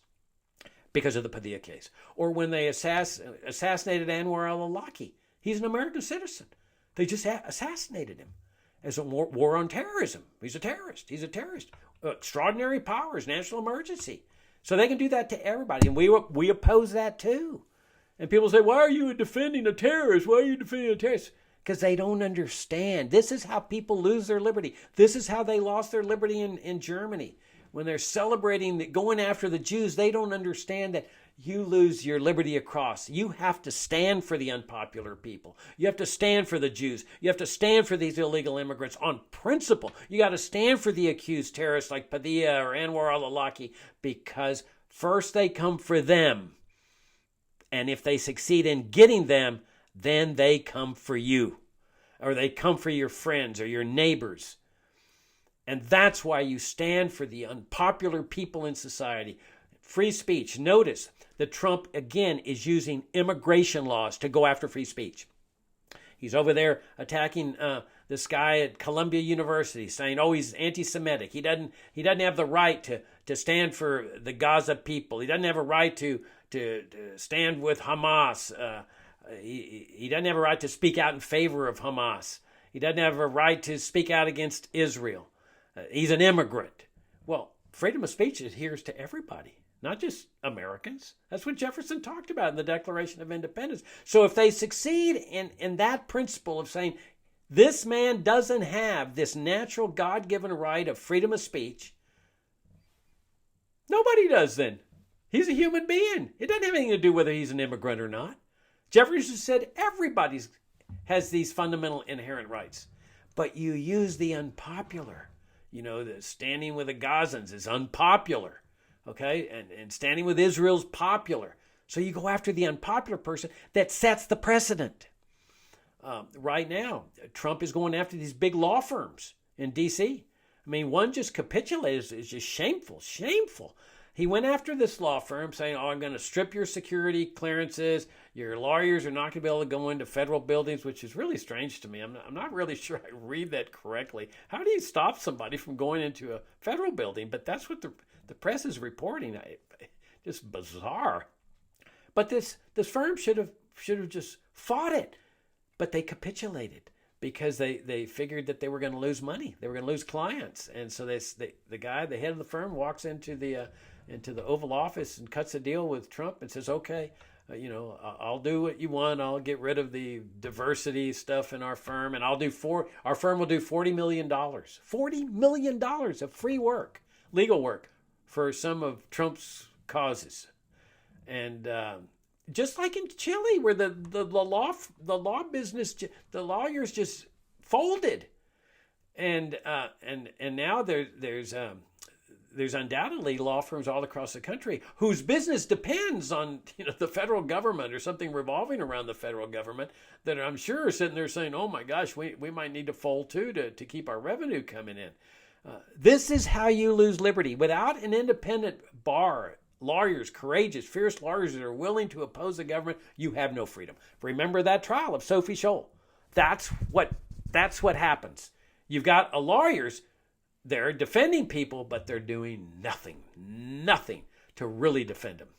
because of the Padilla case. Or when they assassinated Anwar al-Awlaki. He's an American citizen. They just assassinated him as a war on terrorism. He's a terrorist. Extraordinary powers, national emergency. So they can do that to everybody, and we oppose that too. And people say, why are you defending a terrorist? Why are you defending a terrorist? Because they don't understand. This is how people lose their liberty. This is how they lost their liberty in Germany. When they're celebrating going after the Jews, they don't understand that you lose your liberty across. You have to stand for the unpopular people. You have to stand for the Jews. You have to stand for these illegal immigrants on principle. You got to stand for the accused terrorists like Padilla or Anwar al-Awlaki, because first they come for them. And if they succeed in getting them, then they come for you, or they come for your friends or your neighbors. And that's why you stand for the unpopular people in society. Free speech. Notice that Trump, again, is using immigration laws to go after free speech. He's over there attacking this guy at Columbia University, saying, oh, he's anti-Semitic. He doesn't have the right to stand for the Gaza people. He doesn't have a right to stand with Hamas. He doesn't have a right to speak out in favor of Hamas. He doesn't have a right to speak out against Israel. He's an immigrant. Well, freedom of speech adheres to everybody, not just Americans. That's what Jefferson talked about in the Declaration of Independence. So if they succeed in that principle of saying, this man doesn't have this natural God-given right of freedom of speech, nobody does then. He's a human being. It doesn't have anything to do whether he's an immigrant or not. Jefferson said everybody has these fundamental inherent rights. But you use the unpopular. You know, the standing with the Gazans is unpopular. Okay? And standing with Israel is popular. So you go after the unpopular person that sets the precedent. Right now, Trump is going after these big law firms in D.C. I mean, one just capitulated. It's just shameful, shameful. He went after this law firm saying, oh, I'm going to strip your security clearances. Your lawyers are not going to be able to go into federal buildings, which is really strange to me. I'm not really sure I read that correctly. How do you stop somebody from going into a federal building? But that's what the press is reporting. Just bizarre. But this firm should have just fought it. But they capitulated because they figured that they were going to lose money. They were going to lose clients. And so the guy, the head of the firm, walks into the Oval Office and cuts a deal with Trump and says, okay, I'll do what you want. I'll get rid of the diversity stuff in our firm, and our firm will do $40 million. $40 million of free work, legal work, for some of Trump's causes. And just like in Chile, where the law business, the lawyers just folded. And now there's undoubtedly law firms all across the country whose business depends on the federal government or something revolving around the federal government that I'm sure are sitting there saying, oh my gosh, we might need to fold too to keep our revenue coming in. This is how you lose liberty. Without an independent bar, lawyers, courageous, fierce lawyers that are willing to oppose the government, you have no freedom. Remember that trial of Sophie Scholl. That's what happens. You've got lawyers. They're defending people, but they're doing nothing to really defend them.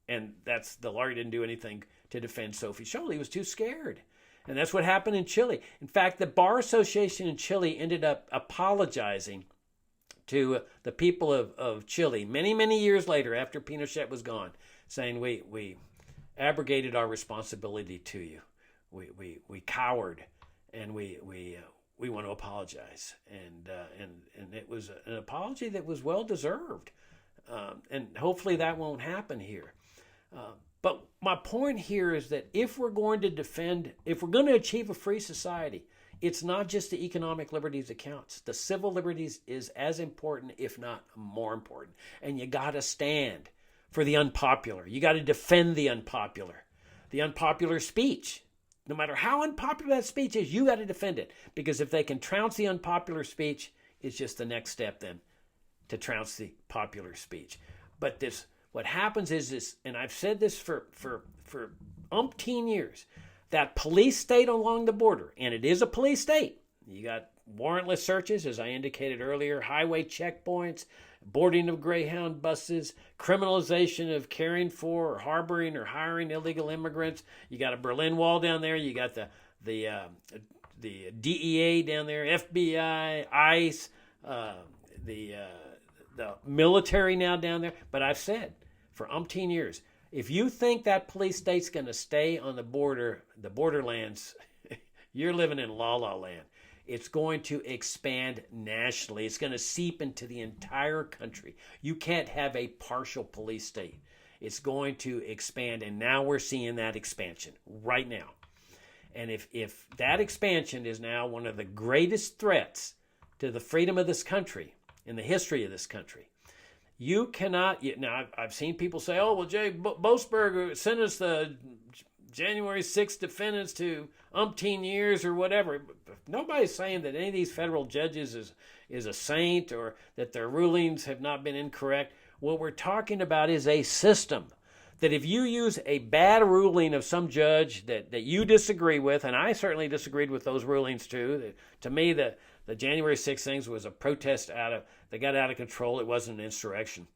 And the lawyer didn't do anything to defend Sophie Scholl. He was too scared. And that's what happened in Chile. In fact, the Bar Association in Chile ended up apologizing to the people of Chile many, many years later after Pinochet was gone, saying, we abrogated our responsibility to you. We cowered, and we want to apologize, and it was an apology that was well deserved, and hopefully that won't happen here. But my point here is that if we're going to achieve a free society, it's not just the economic liberties that counts. The civil liberties is as important, if not more important. And you got to stand for the unpopular. You got to defend the unpopular speech. No matter how unpopular that speech is, you got to defend it. Because if they can trounce the unpopular speech, it's just the next step then to trounce the popular speech. But what happens is this, and I've said this for umpteen years, that police state along the border, and it is a police state. You got warrantless searches, as I indicated earlier, highway checkpoints, boarding of Greyhound buses, criminalization of caring for or harboring or hiring illegal immigrants. You got a Berlin Wall down there. You got the DEA down there, FBI, ICE, the military now down there. But I've said for umpteen years, if you think that police state's going to stay on the borderlands, you're living in la-la land. It's going to expand nationally. It's going to seep into the entire country. You can't have a partial police state. It's going to expand, and now we're seeing that expansion right now. And if that expansion is now one of the greatest threats to the freedom of this country, in the history of this country, you cannot, now I've seen people say, oh, well, Jay Boasberg sentenced the January 6th defendants to umpteen years or whatever. Nobody's saying that any of these federal judges is a saint or that their rulings have not been incorrect. What we're talking about is a system that if you use a bad ruling of some judge that you disagree with, and I certainly disagreed with those rulings too. To me, the January 6th things was a protest that got out of control. It wasn't an insurrection.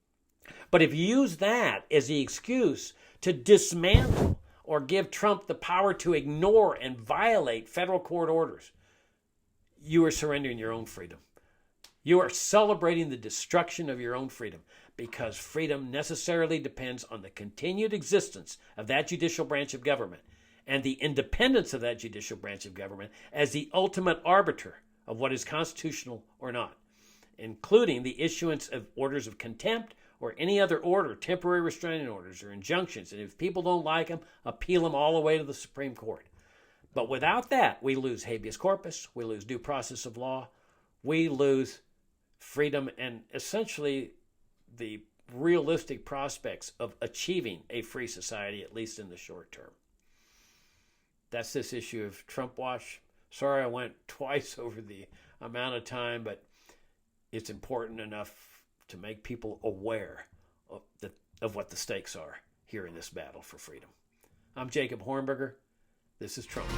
But if you use that as the excuse to dismantle or give Trump the power to ignore and violate federal court orders, you are surrendering your own freedom. You are celebrating the destruction of your own freedom, because freedom necessarily depends on the continued existence of that judicial branch of government and the independence of that judicial branch of government as the ultimate arbiter of what is constitutional or not, including the issuance of orders of contempt or any other order, temporary restraining orders or injunctions. And if people don't like them, appeal them all the way to the Supreme Court. But without that, we lose habeas corpus, we lose due process of law, we lose freedom and essentially the realistic prospects of achieving a free society, at least in the short term. That's this issue of Trump Watch. Sorry I went twice over the amount of time, but it's important enough to make people aware of what the stakes are here in this battle for freedom. I'm Jacob Hornberger. This is Trump.